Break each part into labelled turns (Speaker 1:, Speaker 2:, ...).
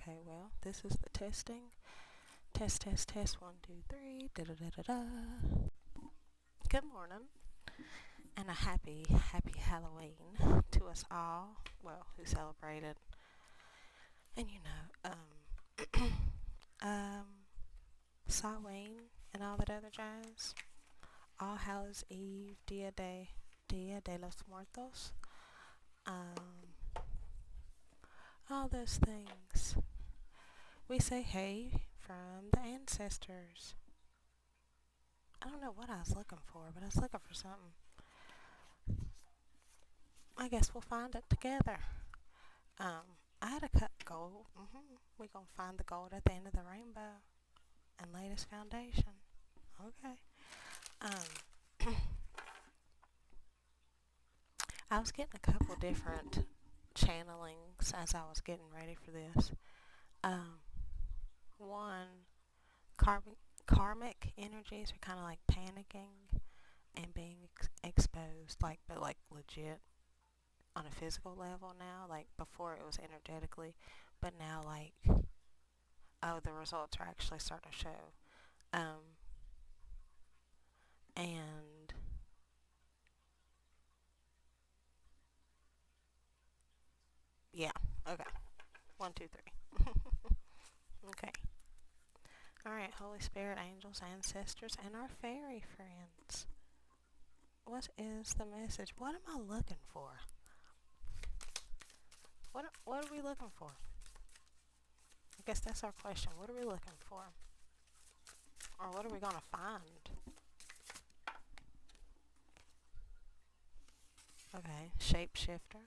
Speaker 1: Okay, well, this is the testing. Test, test, test. 1, 2, 3. Da da da da da. Good morning, and a happy Halloween to us all. Well, who celebrated, and Samhain and all that other jazz. All Hallows Eve, Dia de los Muertos. Um, all those things. We say hey from the ancestors. I don't know what I was looking for, but I was looking for something. I guess we'll find it together. I had a cut gold. We gonna find the gold at the end of the rainbow and lay this foundation. Okay. Um, I was getting a couple different channelings as I was getting ready for this. Um, one, karmic energies are kind of like panicking and being exposed, but like legit on a physical level now. Like before it was energetically, but now like, oh, the results are actually starting to show. Um, and yeah, okay. 1, 2, 3. Okay. All right, Holy Spirit, angels, ancestors, and our fairy friends. What is the message? What am I looking for? What are we looking for? I guess that's our question. What are we looking for? Or what are we gonna find? Okay, shapeshifter.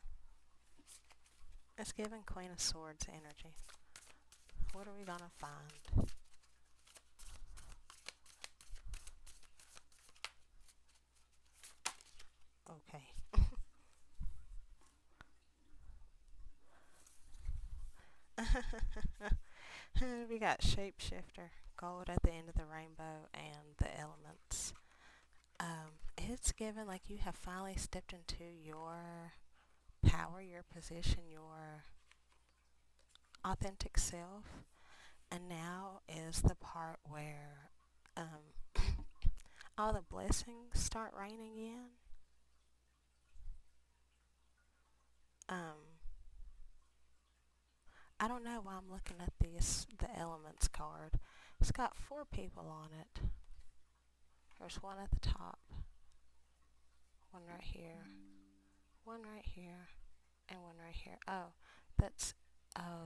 Speaker 1: It's giving Queen of Swords energy. What are we gonna find? Okay. We got shapeshifter, gold at the end of the rainbow, and the elements. It's given like you have finally stepped into your power, your position, your authentic self, and now is the part where all the blessings start raining in. Um, I don't know why I'm looking at the elements card. It's got 4 people on it. There's one at the top, one right here, one right here, and one right here. That's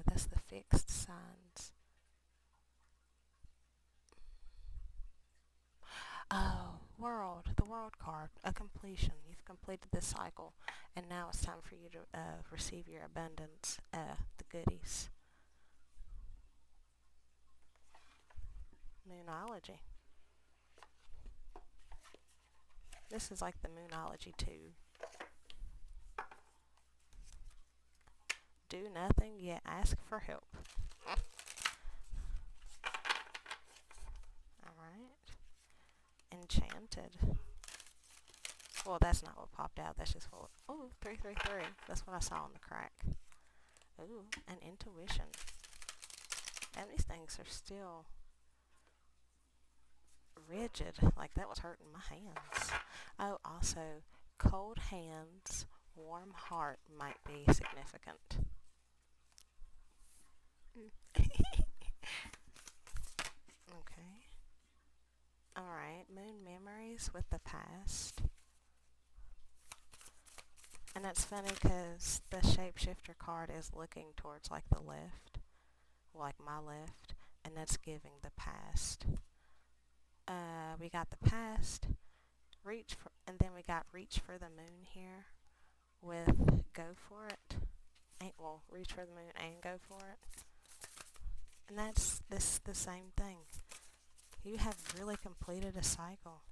Speaker 1: that's the fixed signs. Oh, the world card, a completion. You've completed this cycle, and now it's time for you to receive your abundance, the goodies. Moonology. This is like the Moonology 2. Do nothing, yet ask for help. Alright. Enchanted. Well, that's not what popped out. That's just what. Oh, 333. That's what I saw on the crack. Ooh, and intuition. And these things are still rigid. Like that was hurting my hands. Oh, also, cold hands, warm heart might be significant. Okay. Alright, moon memories with the past. And that's funny because the shapeshifter card is looking towards like the left, like my left, and that's giving the past. We got the past, and then we got reach for the moon here with go for it. Well, reach for the moon and go for it. And that's the same thing. You have really completed a cycle.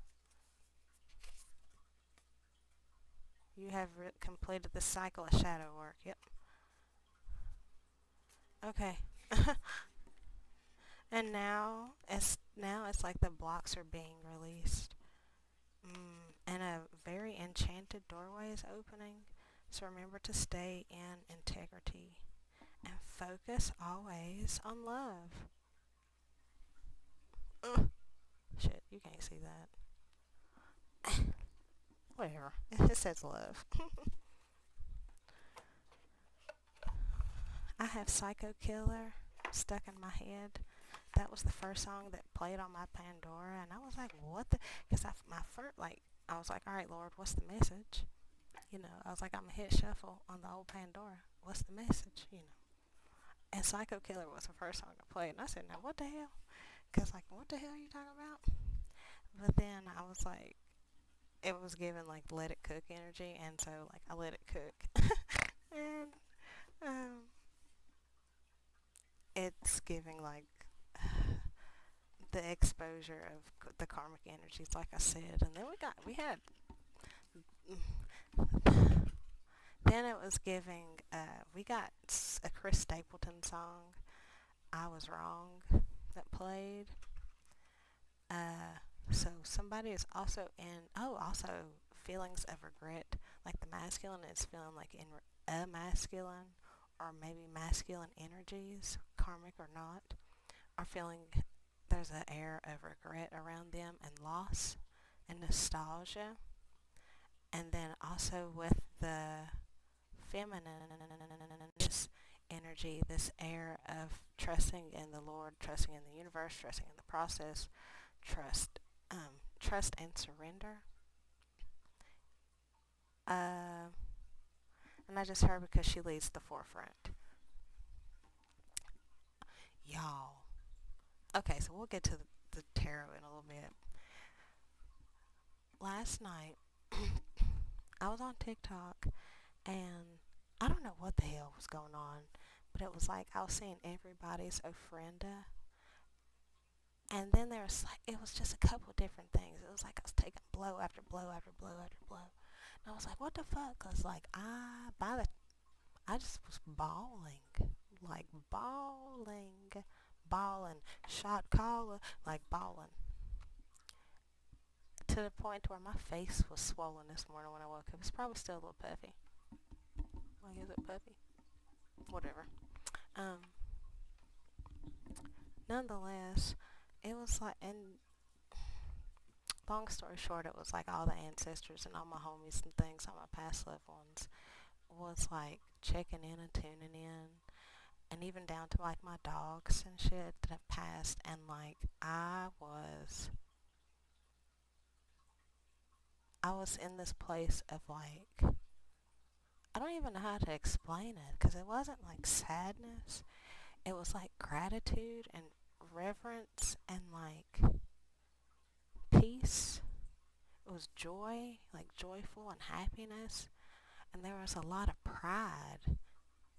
Speaker 1: You have completed the cycle of shadow work. Yep. Okay. And now it's like the blocks are being released. And a very enchanted doorway is opening. So remember to stay in integrity And focus always on love. Ugh. Shit, you can't see that. Whatever. It says love. I have Psycho Killer stuck in my head. That was the first song that played on my Pandora, and I was like, what the? Because my first, like, I was like, all right, Lord, what's the message? You know, I was like, I'm going to hit shuffle on the old Pandora. What's the message? You know. And Psycho Killer was the first song I played, and I said, now what the hell? Because, like, what the hell are you talking about? But then I was like, it was given, like, let it cook energy, and so, like, I let it cook. And, um, it's giving, like, the exposure of the karmic energies, like I said. And then we had, then it was giving, we got a Chris Stapleton song, I Was Wrong, that played. So somebody is also in, also feelings of regret. Like the masculine is feeling like in a masculine, or maybe masculine energies, karmic or not, are feeling there's an air of regret around them and loss and nostalgia. And then also with the feminine, this energy, this air of trusting in the Lord, trusting in the universe, trusting in the process, trust, trust and surrender. Uh, and I just heard because she leads the forefront. Y'all. Okay, so we'll get to the tarot in a little bit. Last night, I was on TikTok and I don't know what the hell was going on, but it was like I was seeing everybody's ofrenda. And then there was like, it was just a couple of different things. It was like I was taking blow after blow after blow after blow. And I was like, what the fuck? Cause like I just was bawling, like bawling, shot caller, like bawling, to the point where my face was swollen this morning when I woke up. It's probably still a little puffy. Like, is it puffy? Whatever. Um, Nonetheless, it was like, and long story short, it was like all the ancestors and all my homies and things, all my past loved ones, was like checking in and tuning in, and even down to like my dogs and shit that have passed. And like I was in this place of like, I don't even know how to explain it, because it wasn't like sadness. It was like gratitude and reverence and like peace. It was joy, like joyful and happiness. And there was a lot of pride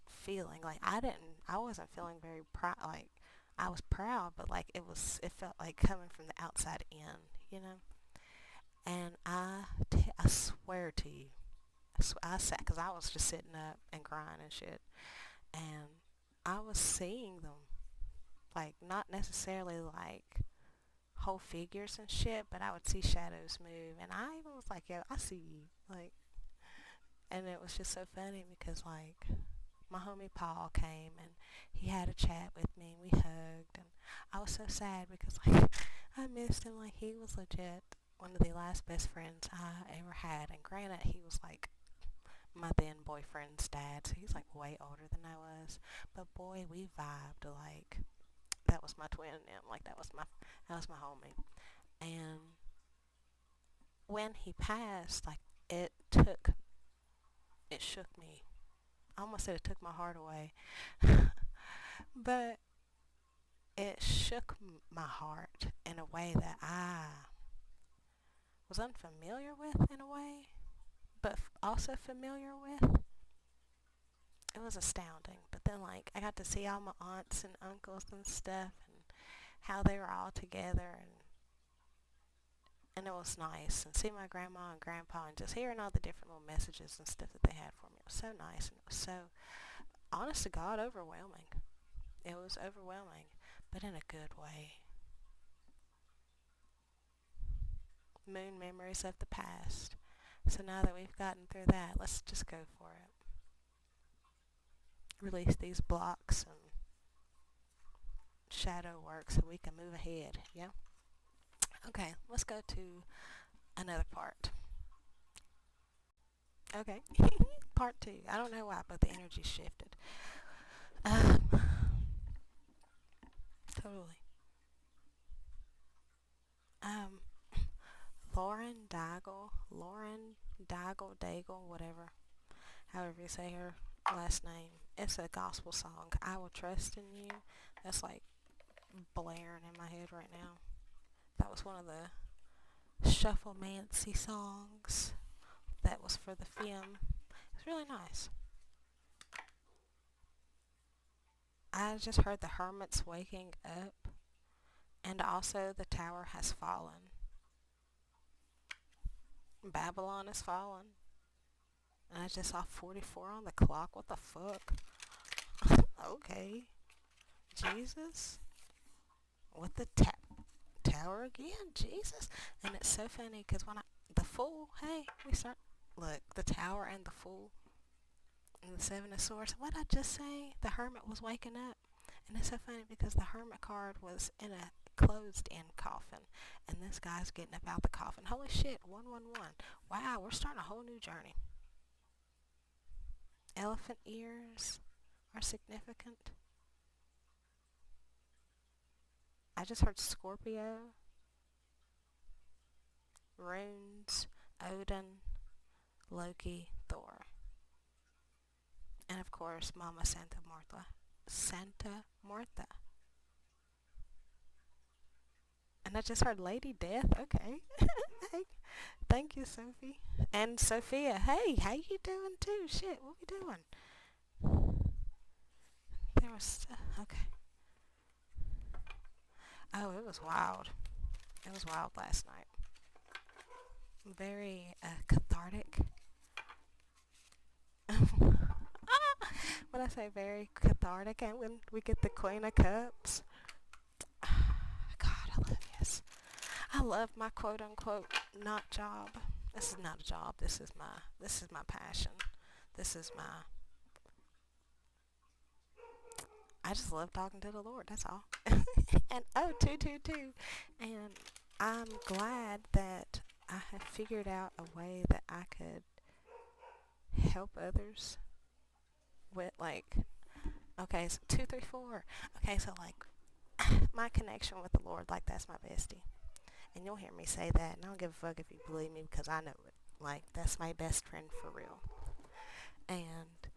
Speaker 1: feeling. Like I wasn't feeling very proud. Like I was proud, but like it felt like coming from the outside in, you know? And I swear to you, I sat, because I was just sitting up and crying and shit. And I was seeing them, like not necessarily like whole figures and shit, but I would see shadows move, and I even was like, "Yo, I see you," like, and it was just so funny because like my homie Paul came and he had a chat with me and we hugged, and I was so sad because like I missed him. Like he was legit one of the last best friends I ever had, and granted he was like my then boyfriend's dad, so he's like way older than I was, but boy, we vibed like that was my twin and him. Like that was my homie. And when he passed, like it took it shook me. I almost said it took my heart away, but it shook my heart in a way that I was unfamiliar with in a way, but also familiar with. It was astounding. But then like I got to see all my aunts and uncles and stuff, and how they were all together, and it was nice, and see my grandma and grandpa, and just hearing all the different little messages and stuff that they had for me. It was so nice, and it was so, honest to God, overwhelming. It was overwhelming, but in a good way. Moon memories of the past. So now that we've gotten through that, let's just go for it. release these blocks and shadow work so we can move ahead. Yeah? Okay, let's go to another part. Okay, part two. I don't know why, but the energy shifted. Um, totally. Um, Lauren Daigle, whatever, however you say her last name. It's a gospel song. I Will Trust in You. That's like blaring in my head right now. That was one of the Shufflemancy songs that was for the film. It's really nice. I just heard the hermits waking up, and also the tower has fallen. Babylon is fallen. And I just saw 44 on the clock. What the fuck? Okay. Jesus? With the tower again? Jesus? And it's so funny because the fool, hey, we start, look, the tower and the fool and the seven of swords. What did I just say? The hermit was waking up. And it's so funny because the hermit card was in a closed-in coffin. And this guy's getting up out the coffin. Holy shit, 111. Wow, we're starting a whole new journey. Elephant ears are significant. I just heard Scorpio, runes, Odin, Loki, Thor. And of course, Mama Santa Martha. Santa Martha. And I just heard Lady Death. Okay. Hey, thank you, Sophie. And Sophia. Hey, how you doing too? Shit, what we doing? There was... okay. Oh, it was wild. It was wild last night. Very cathartic. When I say very cathartic, and when we get the Queen of Cups, God, I love this. I love my quote unquote not job. This is not a job. This is my passion. This is my. I just love talking to the Lord. That's all. And oh, 222, and I'm glad that I have figured out a way that I could help others with like. Okay, so 234. Okay, so like my connection with the Lord, like that's my bestie. And you'll hear me say that, and I don't give a fuck if you believe me because I know it. Like, that's my best friend for real. And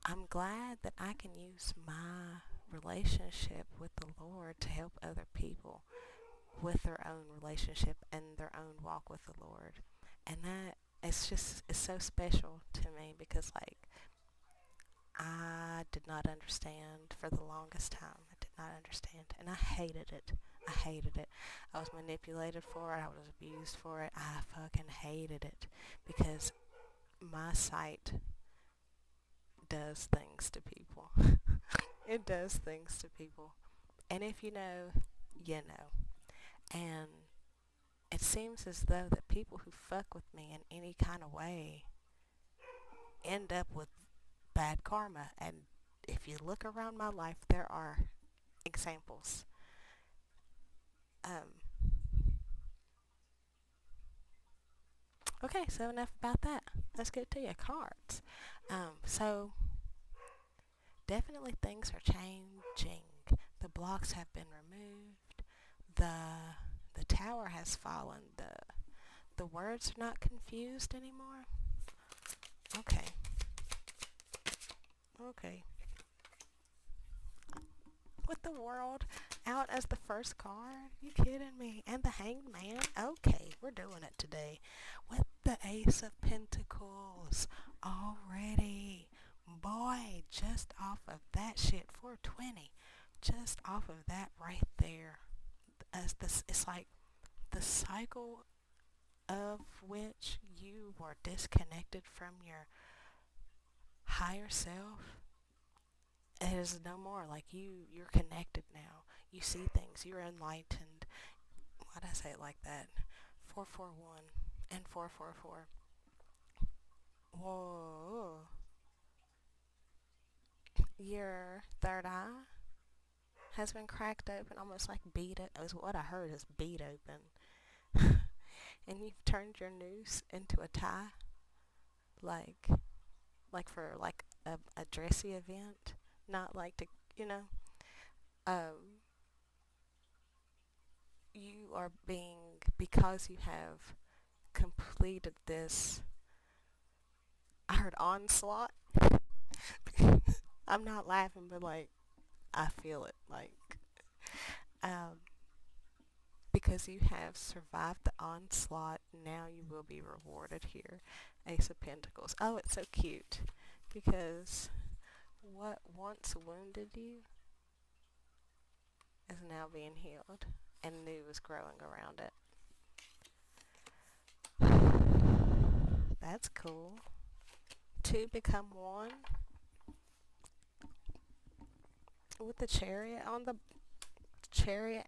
Speaker 1: I'm glad that I can use my relationship with the Lord to help other people with their own relationship and their own walk with the Lord. And that, it's so special to me because, like, I did not understand for the longest time. I did not understand. And I hated it. I hated it. I was manipulated for it. I was abused for it. I fucking hated it because my sight does things to people. It does things to people. And if you know, you know. And it seems as though that people who fuck with me in any kind of way end up with bad karma. And if you look around my life, there are examples. Um, okay, so enough about that. Let's get to your cards. So definitely things are changing. The blocks have been removed. The tower has fallen. The words are not confused anymore. Okay. Okay. With the world out as the first card? You kidding me? And the Hanged Man? Okay, we're doing it today. With the Ace of Pentacles already. Boy, just off of that shit, 420. Just off of that right there. As this, it's like the cycle of which you were disconnected from your higher self. It is no more. Like you're connected now. You see things. You're enlightened. Why'd I say it like that? 441 and 444. Whoa. your third eye has been cracked open, almost like beat it. Was what I heard is beat open, and you've turned your noose into a tie, like for like a dressy event, not like to you know. Um, you are being because you have completed this. I heard onslaught. I'm not laughing, but like I feel it. Like um, because you have survived the onslaught, now you will be rewarded here. Ace of Pentacles. Oh, it's so cute because what once wounded you is now being healed and new is growing around it. That's cool. Two become one with the chariot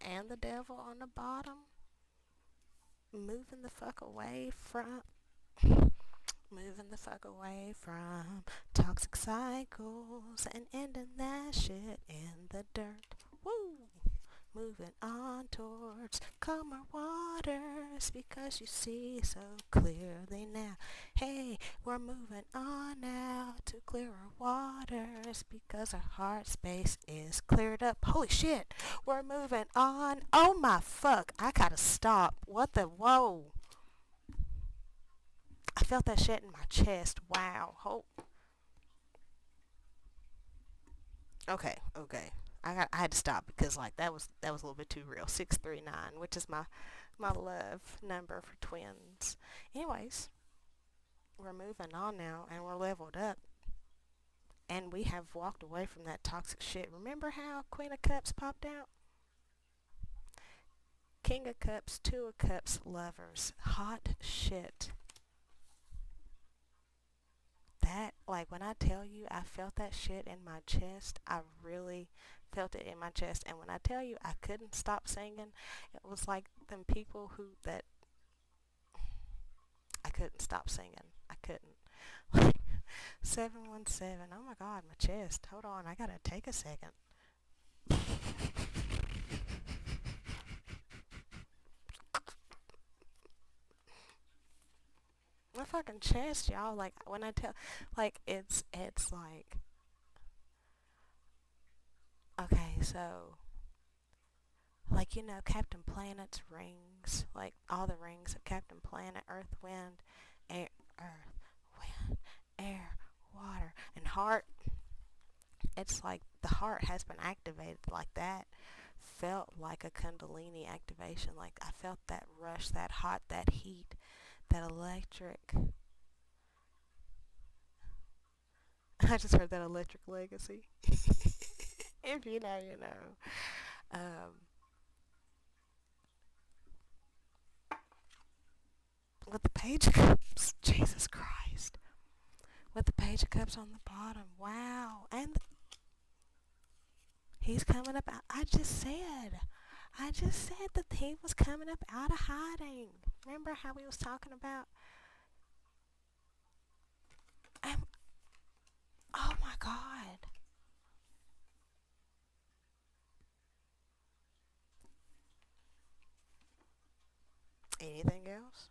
Speaker 1: and the devil on the bottom. Moving the fuck away from moving the fuck away from toxic cycles and ending that shit in the dirt. Woo! Moving on towards calmer waters because you see so clearly now. Hey, we're moving on now to clearer waters because our heart space is cleared up. Holy shit, we're moving on. Oh my fuck, I gotta stop. What the, whoa. I felt that shit in my chest. Wow. Okay. I had to stop because like that was a little bit too real. 639, which is my love number for twins. Anyways, we're moving on now and we're leveled up and we have walked away from that toxic shit. Remember how Queen of Cups popped out? King of Cups, Two of Cups, Lovers. Hot shit. That, like, when I tell you I felt that shit in my chest, I really felt it in my chest. And when I tell you I couldn't stop singing, it was like them people who that I couldn't stop singing. I couldn't. Like 717. Oh my god, my chest. Hold on, I gotta take a second. My fucking chest, y'all. Like when I tell, like it's like okay, so like Captain Planet's rings, like all the rings of Captain Planet, Earth, Wind, Air, Earth, Wind, Air, Water, and Heart. It's like the heart has been activated like that. Felt like a Kundalini activation. Like I felt that rush, that hot, that heat, that electric. I just heard that electric legacy. If you know, you know. Um, with the Page of Cups, Jesus Christ. With the Page of Cups on the bottom, wow. And he's coming up. I just said that he was coming up out of hiding. Remember how we was talking about? Um, oh my God. Anything else?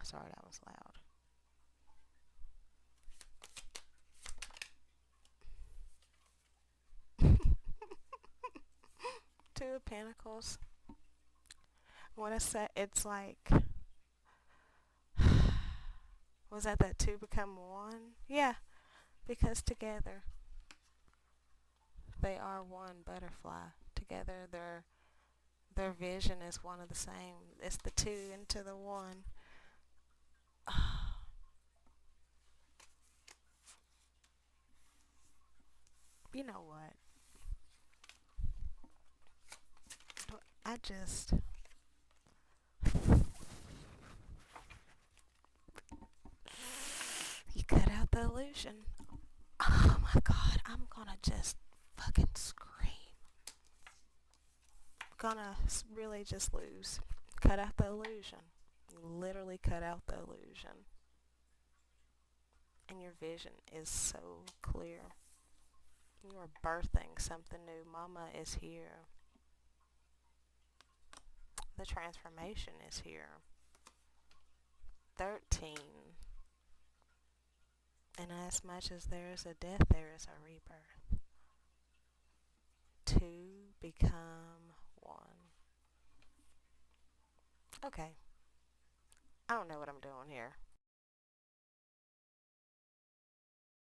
Speaker 1: Sorry, that was loud. Two of Pentacles. What I said, it's like, was that two become one? Yeah, because together they are one butterfly. Together their vision is one of the same. It's the two into the one. You know what? I just you cut out the illusion. Oh my god, I'm gonna just fucking scream. Gonna really just lose. Cut out the illusion. Literally cut out the illusion. And your vision is so clear. You are birthing something new. Mama is here. The transformation is here. 13. And as much as there is a death, there is a rebirth. 2 become 1. Okay. I don't know what I'm doing here.